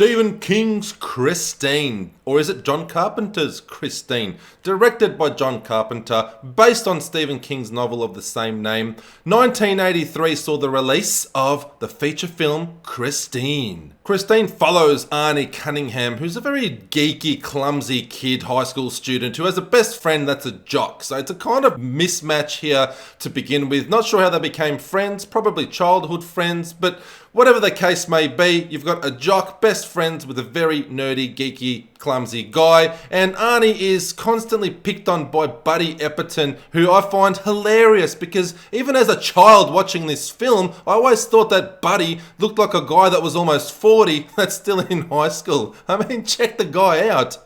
Stephen King's Christine, or is it John Carpenter's Christine? Directed by John Carpenter, based on Stephen King's novel of the same name. 1983 saw the release of the feature film Christine. Christine follows Arnie Cunningham, who's a very geeky, clumsy kid, high school student who has a best friend that's a jock. So it's a kind of mismatch here to begin with. Not sure how they became friends, probably childhood friends, but whatever the case may be, you've got a jock best friends with a very nerdy, geeky, clumsy guy, and Arnie is constantly picked on by Buddy Epperton, who I find hilarious because even as a child watching this film, I always thought that Buddy looked like a guy that was almost 40 that's still in high school. I mean, check the guy out.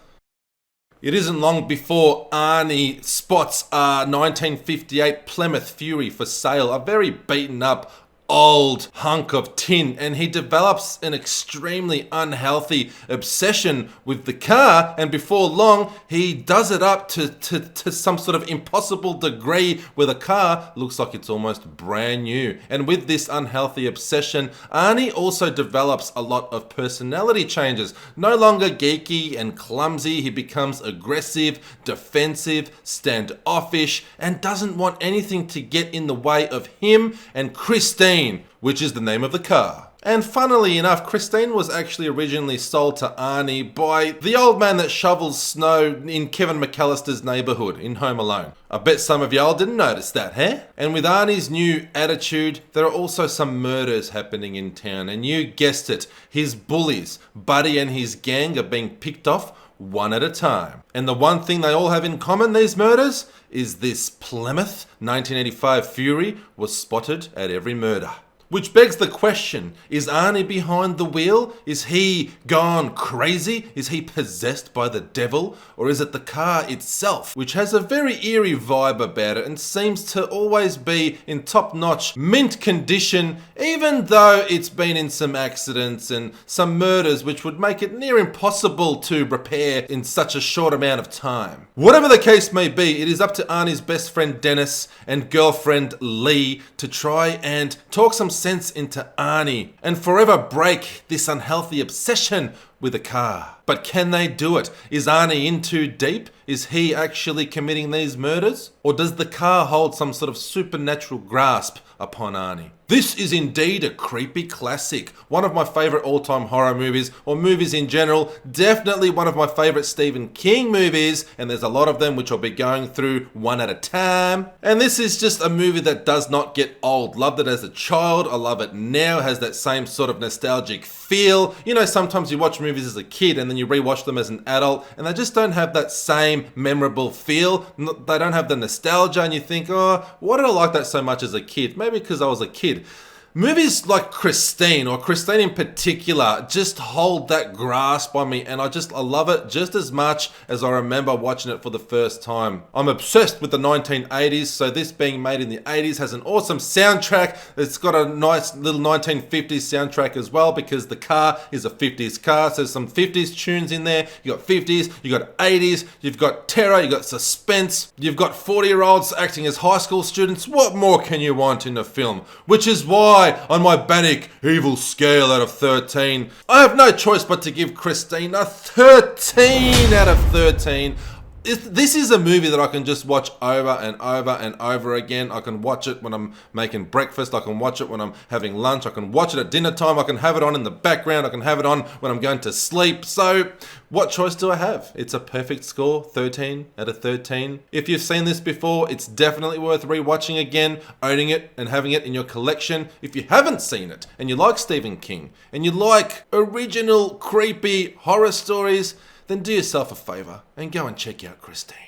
It isn't long before Arnie spots a 1958 Plymouth Fury for sale, a very beaten up old hunk of tin, and he develops an extremely unhealthy obsession with the car, and before long he does it up to some sort of impossible degree where the car looks like it's almost brand new. And with this unhealthy obsession, Arnie also develops a lot of personality changes. No longer geeky and clumsy, he becomes aggressive, defensive, standoffish, and doesn't want anything to get in the way of him and Christine, which is the name of the car. And funnily enough, Christine was actually originally sold to Arnie by the old man that shovels snow in Kevin McAllister's neighborhood in Home Alone. I bet some of y'all didn't notice that, huh? And with Arnie's new attitude, there are also some murders happening in town. And you guessed it, his bullies, Buddy and his gang, are being picked off one at a time. And the one thing they all have in common, these murders, is this Plymouth 1985 Fury was spotted at every murder. Which begs the question, is Arnie behind the wheel? Is he gone crazy? Is he possessed by the devil? Or is it the car itself, which has a very eerie vibe about it and seems to always be in top-notch mint condition, even though it's been in some accidents and some murders which would make it near impossible to repair in such a short amount of time. Whatever the case may be, it is up to Arnie's best friend Dennis and girlfriend Lee to try and talk some sense into Arnie and forever break this unhealthy obsession with a car. But can they do it? Is Arnie in too deep? Is he actually committing these murders? Or does the car hold some sort of supernatural grasp upon Arnie? This is indeed a creepy classic. One of my favourite all-time horror movies, or movies in general. Definitely one of my favourite Stephen King movies, and there's a lot of them which I'll be going through one at a time. And this is just a movie that does not get old. Loved it as a child, I love it now, has that same sort of nostalgic feel. You know, sometimes you watch movies as a kid and then you rewatch them as an adult, and they just don't have that same memorable feel. They don't have the nostalgia, and you think, oh, why did I like that so much as a kid? Maybe because I was a kid. Movies like Christine, or Christine in particular, just hold that grasp on me, and I love it just as much as I remember watching it for the first time. I'm obsessed with the 1980s, so this being made in the 80s has an awesome soundtrack. It's got a nice little 1950s soundtrack as well, because the car is a 50s car, so there's some 50s tunes in there. You got 50s, you got 80s, you've got terror, you got suspense, you've got 40-year-olds acting as high school students. What more can you want in a film? Which is why on my Bannock evil scale out of 13, I have no choice but to give Christine a 13 out of 13. This is a movie that I can just watch over and over and over again. I can watch it when I'm making breakfast. I can watch it when I'm having lunch. I can watch it at dinner time. I can have it on in the background. I can have it on when I'm going to sleep. So what choice do I have? It's a perfect score, 13 out of 13. If you've seen this before, it's definitely worth rewatching again, owning it and having it in your collection. If you haven't seen it and you like Stephen King and you like original creepy horror stories, then do yourself a favour and go and check out Christine.